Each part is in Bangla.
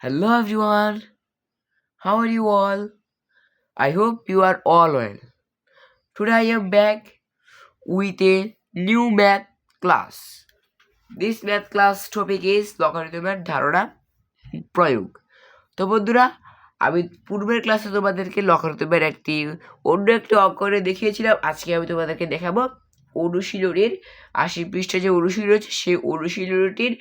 Hello everyone, how are you all? I hope you are all well. Today I am back with a new math class. This math class topic is লগারিদমের ধারণা প্রয়োগ। তো বন্ধুরা, আমি পূর্বের ক্লাসে তোমাদেরকে লগারিদমের অন্য একটি অঙ্ক করে দেখিয়েছিলাম। আজকে আমি তোমাদেরকে দেখাবো অনুশীলনীর 80 পৃষ্ঠা যে অনুশীলনী রয়েছে সেই অনুশীলনীটির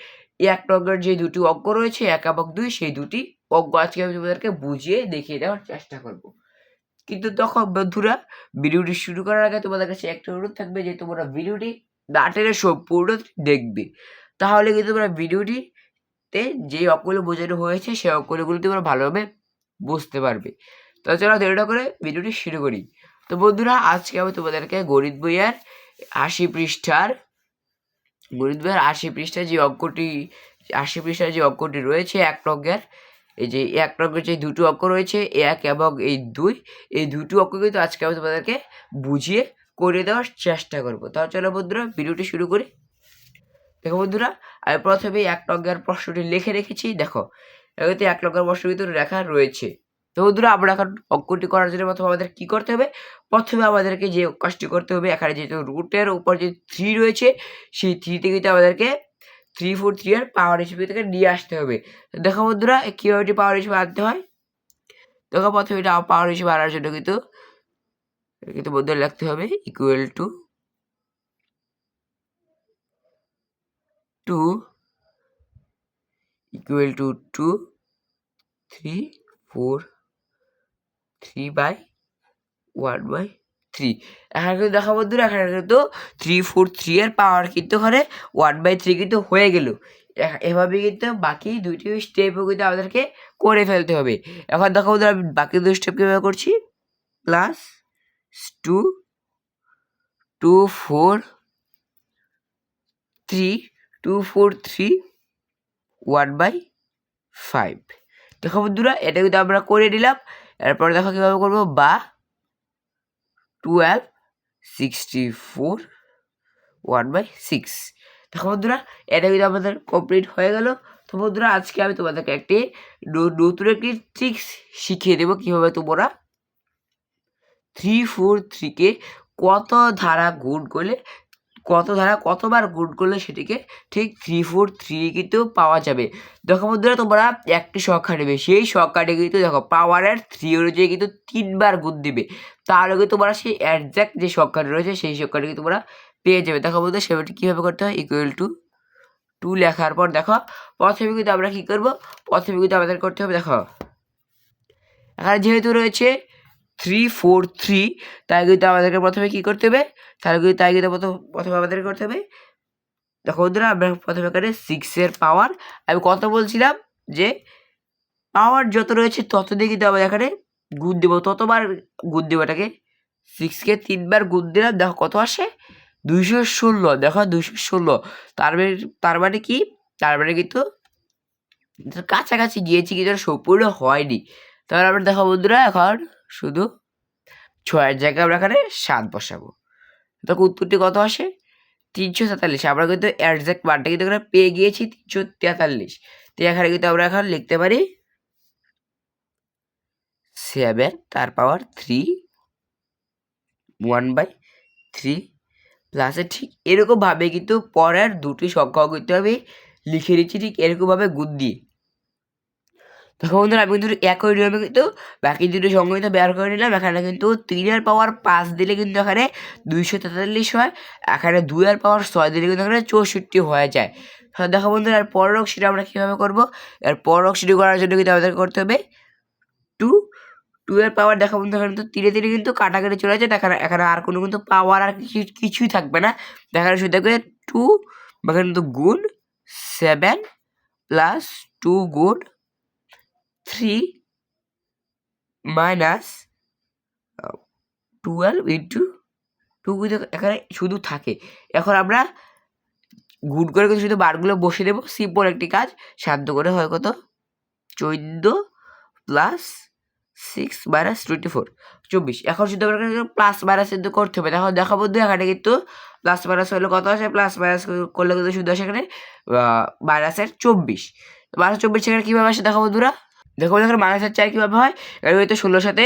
1 নম্বর যে দুটি অঙ্ক রয়েছে 1 এবং 2 সেই দুটি অঙ্ক আজকে আমি তোমাদেরকে বুঝিয়ে দেখিয়ে দেওয়ার চেষ্টা করব। কিন্তু তখন বন্ধুরা, ভিডিওটি শুরু করার আগে তোমাদের কাছে একটা অনুরোধ থাকবে যে তোমরা ভিডিওটি না টেনে সম্পূর্ণ দেখবে, তাহলে কিন্তু তোমরা ভিডিওটিতে যে অঙ্কগুলো বোঝানো হয়েছে সেই অঙ্কগুলো তোমরা ভালোভাবে বুঝতে পারবে। তো চলো দেরিটা করে ভিডিওটি শুরু করি। তো বন্ধুরা, আজকে আমি তোমাদেরকে গণিত বইয়ের 80 পৃষ্ঠার যে অঙ্কটি 80 পৃষ্ঠার যে অঙ্কটি রয়েছে 1 নম্বরের, এই যে 1 নম্বরের যে দুটো অঙ্ক রয়েছে 1 এবং 2, এই দুটো অঙ্ক কিন্তু আজকে আমি তোমাদেরকে বুঝিয়ে করে দেওয়ার চেষ্টা করব। তাহলে চলো বন্ধুরা ভিডিওটি শুরু করি। দেখো বন্ধুরা, আমি প্রথমে 1 নম্বরের প্রশ্নটি লিখে রেখেছি। দেখো, এতে 1 নম্বরের প্রশ্ন ভিতরে লেখা রয়েছে। তো বন্ধুরা, আমরা এখন অঙ্কটি করার জন্য প্রথমে আমাদের কি করতে হবে? প্রথমে আমাদেরকে যে কাজটি করতে হবে, এখানে যেহেতু রুটের উপর যে 3 রয়েছে সেই 3 থেকে কিন্তু আমাদেরকে 3, 4, 3 এর পাওয়ার হিসেবে থেকে নিয়ে আসতে হবে। দেখো বন্ধুরা, কীভাবে এটি পাওয়ার হিসেবে আনতে হয়। দেখো, প্রথমে এটা পাওয়ার হিসেবে আনার জন্য কিন্তু বন্ধুরা লিখতে হবে ইকুয়াল টু 2 3 4 3/1/3। এখানে কিন্তু দেখো বন্ধুরা, এখানে কিন্তু 3, 4, 3 এর পাওয়ার কিন্তু এখানে 1/3 কিন্তু হয়ে গেল। এভাবে কিন্তু বাকি দুইটি স্টেপও কিন্তু আমাদেরকে করে ফেলতে হবে। এখন দেখো বন্ধুরা, আমি বাকি দুই স্টেপ কীভাবে করছি। প্লাস 2 2 4 3 2 4 3 1/5। দেখো বন্ধুরা, এটা কিন্তু আমরা করে নিলাম। এরপরে দেখো কীভাবে করবো, বা 12 64 1/6। দেখো বন্ধুরা, এটা কিন্তু আমাদের কমপ্লিট হয়ে গেল। তো বন্ধুরা, আজকে আমি তোমাদেরকে নতুন একটি ট্রিক্স শিখিয়ে দেবো কীভাবে তোমরা 3, 4, 3কে কতবার গুণ করলে সেটিকে ঠিক 3, 4, 3 কিন্তু পাওয়া যাবে। দেখো বন্ধুরা, তোমরা একটি সংখ্যা নেবে, সেই সংখ্যাটি কিন্তু দেখো পাওয়ারের 3 অনুযায়ী কিন্তু 3 বার গুণ দিবে, তাহলে কিন্তু তোমরা সেই একজ্যাক্ট যে সংখ্যাটি রয়েছে সেই সংখ্যাটি তোমরা পেয়ে যাবে। দেখো বন্ধুরা, সেটি কীভাবে করতে হয়, ইকুয়াল টু 2 লেখার পর দেখো প্রথমে কিন্তু আমরা কী করবো, প্রথমে কিন্তু আমাদের করতে হবে। দেখো, এখানে যেহেতু রয়েছে 3, 4, 3, তাই কিন্তু আমাদেরকে প্রথমে কী করতে হবে, প্রথমে আমাদেরকে করতে হবে। দেখো বন্ধুরা, আমরা প্রথমে এখানে 6 এর পাওয়ার, আমি কত বলছিলাম যে পাওয়ার যত রয়েছে তত দিয়ে কিন্তু আমরা এখানে গুণ দেবো, ততবার গুণ দেবো এটাকে। 6কে 3 বার গুণ দিলাম, দেখো কত আসে, 216। দেখো 216, তার মানে কি, তার মানে কিন্তু কাছাকাছি গিয়েছি, কিন্তু সম্পূর্ণ হয়নি। তাহলে আমরা দেখো বন্ধুরা, এখন শুধু 6-এর জায়গায় আমরা এখানে 7 বসাবো। তখন উত্তরটি কত আসে, 343। আমরা কিন্তু একজ্যাক্ট মানটা কিন্তু এখানে পেয়ে গিয়েছি, 343। তো এখানে কিন্তু আমরা এখন লিখতে পারি 7 তার পাওয়ার 3 1/3 প্লাসে ঠিক এরকমভাবে কিন্তু পরের দুটি সংখ্যাও কিন্তু আমি লিখে দিচ্ছি ঠিক এরকমভাবে গুণ দিয়ে। দেখো বন্ধুরা, আমি কিন্তু একই নিয়মে কিন্তু বাকি দুটো সংখ্যা কিন্তু বের করে নিলাম। এখানে কিন্তু 3 এর পাওয়ার 5 দিলে কিন্তু এখানে 243 হয়, এখানে 2 এর পাওয়ার 6 দিলে কিন্তু এখানে 64 হয়ে যায়। দেখো বন্ধুরা, এর পরের অংশটি আমরা কীভাবে করবো, এর পরের অংশটি করার জন্য কিন্তু আমাদের করতে হবে 2 এর পাওয়ার। দেখো বন্ধু, এখানে কিন্তু ধীরে ধীরে কিন্তু কাটাকাটি চলে যায়, এখানে আর কোনো কিন্তু পাওয়ার আর কিছুই থাকবে না। দেখানো শুধু থাকবে 2 কিন্তু গুণ 7 প্লাস 2 গুণ 3 মাইনাস 12 ইন্টু 2 কিন্তু এখানে শুধু থাকে। এখন আমরা গুণ করে কিন্তু শুধু বারগুলো বসিয়ে দেবো, সিম্পল একটি কাজ। 7 করে হয় কত, 14 প্লাস 6 মাইনাস 24 24। এখন শুধু আমরা প্লাস মাইনাস কিন্তু করতে হবে। দেখো বন্ধু, এখানে কিন্তু প্লাস মাইনাস হলে কত আসে, প্লাস মাইনাস করলে কিন্তু শুধু আসে এখানে মাইনাসের 24। -24 সেখানে কীভাবে আসে দেখো বন্ধুরা। দেখো -4 কীভাবে হয়, এখানে কিন্তু 16 সাথে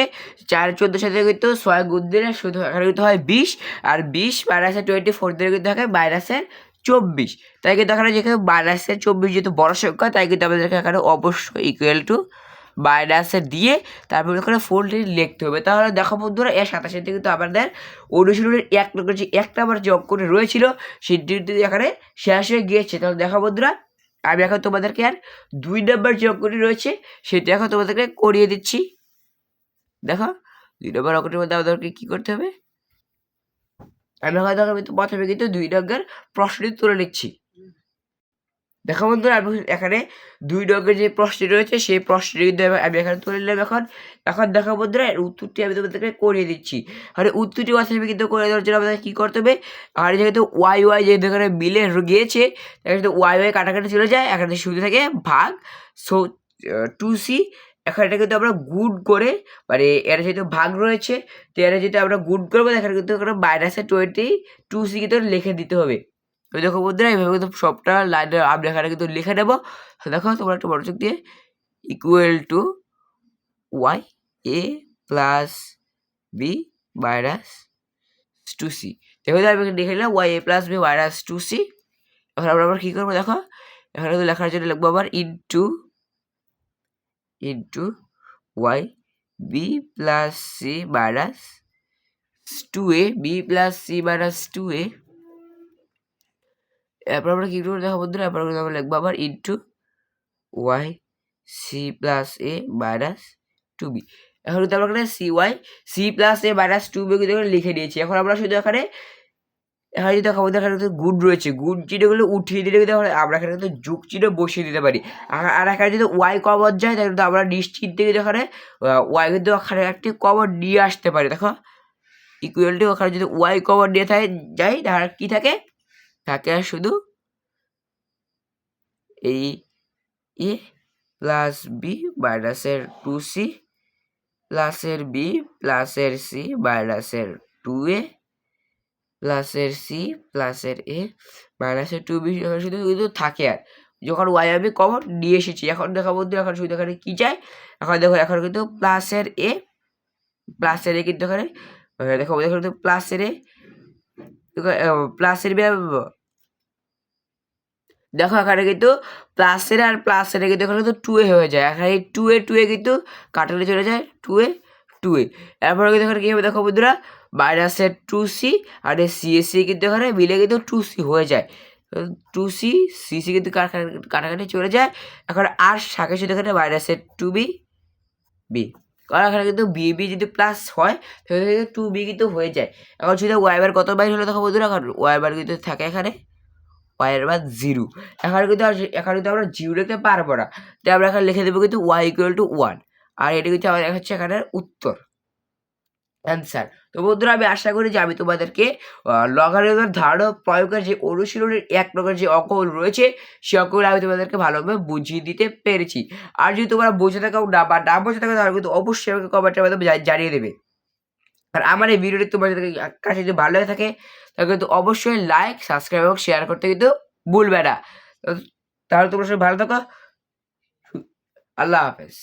4 14 সাথে কিন্তু 6 গুণ দিলে শুধু এখানে কিন্তু হয় 20, আর 20 -24 দিলে কিন্তু থাকে -24। তাই কিন্তু এখানে যেখানে -24 যেহেতু বড় সংখ্যা, তাই কিন্তু আমাদেরকে এখানে অবশ্যই ইকুয়াল টু মাইনাসে দিয়ে তারপর ওখানে 4 লিখতে হবে। তাহলে দেখো বন্ধুরা, এর সাথে সাথে কিন্তু আমাদের অনুশীলনের 1 নম্বর যে 1 নম্বর যে অঙ্কটি রয়েছিল সেটি এখানে শেষ হয়ে গিয়েছে। তাহলে দেখো বন্ধুরা, আমি এখন তোমাদেরকে আর 2 নম্বর যে অঙ্কটি রয়েছে সেটি এখন তোমাদেরকে করিয়ে দিচ্ছি। দেখো 2 নম্বর অঙ্কটির মধ্যে আমাদেরকে কী করতে হবে, আমি হয়তো প্রথমে কিন্তু 2 নম্বর প্রশ্নটি তুলে নিচ্ছি। দেখো বন্ধুরা, আমি এখানে 2 নম্বরের যে প্রশ্নটি রয়েছে সেই প্রশ্নটি কিন্তু আমি এখানে তুলে নিলাম। এখন দেখো বন্ধুরা, এর উত্তরটি আমি তোমাদেরকে করিয়ে দিচ্ছি। আর উত্তরটি প্রথমে কিন্তু করে দেওয়ার জন্য আমাদের কী করতে হবে, আর যেহেতু ওয়াই যেহেতু এখানে মিলে গিয়েছে, কিন্তু ওয়াই কাটাকাটি চলে যায়, এখানে শুধু থাকে ভাগ। সো 2c এখানে এটা কিন্তু আমরা গুণ করে, মানে এর যেহেতু ভাগ রয়েছে তো এর যেহেতু আমরা গুণ করবো, এখানে কিন্তু -22c কিন্তু লিখে দিতে হবে। তো দেখো বন্ধুরা, এইভাবে কিন্তু সবটা লাইনের আমরা এখানে কিন্তু লিখে নেব। দেখো তোমরা একটু মনোযোগ দিয়ে, equal to Y A plus B minus 2c। দেখো আমি লিখে নিলাম Y A plus B minus 2c। এখন আমরা আবার কী করবো দেখো, এখানে কিন্তু লেখার জন্য লিখবো আবার into Y B plus C minus 2a, B plus C minus 2a। এরপর আমরা কী করবো দেখো বন্ধুরা, এরপর আমরা লিখবো আবার ইন্টু ওয়াই সি প্লাস এ মাইনাস 2b। এখন কিন্তু আমরা এখানে সি প্লাস এ মাইনাস 2b কিন্তু লিখে দিয়েছি। এখন আমরা শুধু এখানে যদি দেখো আমাদের এখানে কিন্তু গুণ রয়েছে, গুণ চিহ্নগুলো উঠিয়ে দিলে কিন্তু আমরা এখানে কিন্তু যোগ চিহ্ন বসিয়ে দিতে পারি। আর এখানে যদি ওয়াই কমন যায় তাহলে কিন্তু আমরা নিশ্চিন্তে কিন্তু এখানে ওয়াই কিন্তু এখানে একটি কমন নিয়ে আসতে পারি। দেখো ইকুয়াল টু ওখানে যদি ওয়াই কমন নিয়ে যাই তাহলে কী থাকে আর শুধু এই এ প্লাস বি মাইনাসের 2c প্লাসের বি প্লাসের সি মাইনাসের 2a প্লাসের সি প্লাসের এ মাইনাসের 2b শুধু কিন্তু থাকে। আর যখন ওয়াই আমি কমন নিয়ে এসেছি, এখন দেখো বন্ধু, এখন শুধু এখানে কী চাই, এখন দেখো এখন কিন্তু প্লাসের এ কিন্তু এখানে দেখো এখন কিন্তু প্লাসের বি, দেখো এখানে কিন্তু প্লাসের আর কিন্তু এখানে কিন্তু 2a হয়ে যায়। এখানে এই 2a কিন্তু কাটালে চলে যায় 2a। এরপরে কিন্তু এখানে কী হবে দেখো বন্ধুরা, মাইনাসের 2c আর এই সি কিন্তু এখানে মিলে কিন্তু 2c হয়ে যায়। 2c সি কিন্তু কাটাকাটি চলে যায়। এখন আর শাকে শুধু এখানে মাইনাসের 2b কারণ এখানে কিন্তু বি যদি প্লাস হয় তাহলে কিন্তু 2b কিন্তু হয়ে যায়। এখন শুধু ওয়াই বার কত বাইর হলো দেখো বন্ধুরা, এখন ওয়াই বার কিন্তু থাকে এখানে ওয়াইয়ের বার 0। এখানে কিন্তু আমরা 0 লিখতে পারবো না, তাই আমরা এখানে লিখে দেবো কিন্তু ওয়াই ইকুয়াল টু 1। আর এটা কিন্তু আমাদের হচ্ছে এখানের উত্তর, অ্যান্সার। তো বন্ধুরা, আমি আশা করি যে আমি তোমাদেরকে লগারিদমের ধারণা প্রয়োগের যে অনুশীলনের 1 নম্বরের যে অঙ্কগুলো রয়েছে সেই অঙ্কগুলো আমি তোমাদেরকে ভালোভাবে বুঝিয়ে দিতে পেরেছি। আর যদি তোমরা বুঝে থাকো বা না বুঝে থাকো তাহলে কিন্তু অবশ্যই আমাকে কমেন্টের মাধ্যমে জানিয়ে দেবে। আর আমার এই ভিডিওটি তোমার কাছে যদি ভালো লাগে থাকে তাহলে কিন্তু অবশ্যই লাইক, সাবস্ক্রাইব এবং শেয়ার করতে কিন্তু ভুলবে না। তাহলে তোমরা সবাই ভালো থাকো। আল্লাহ হাফেজ।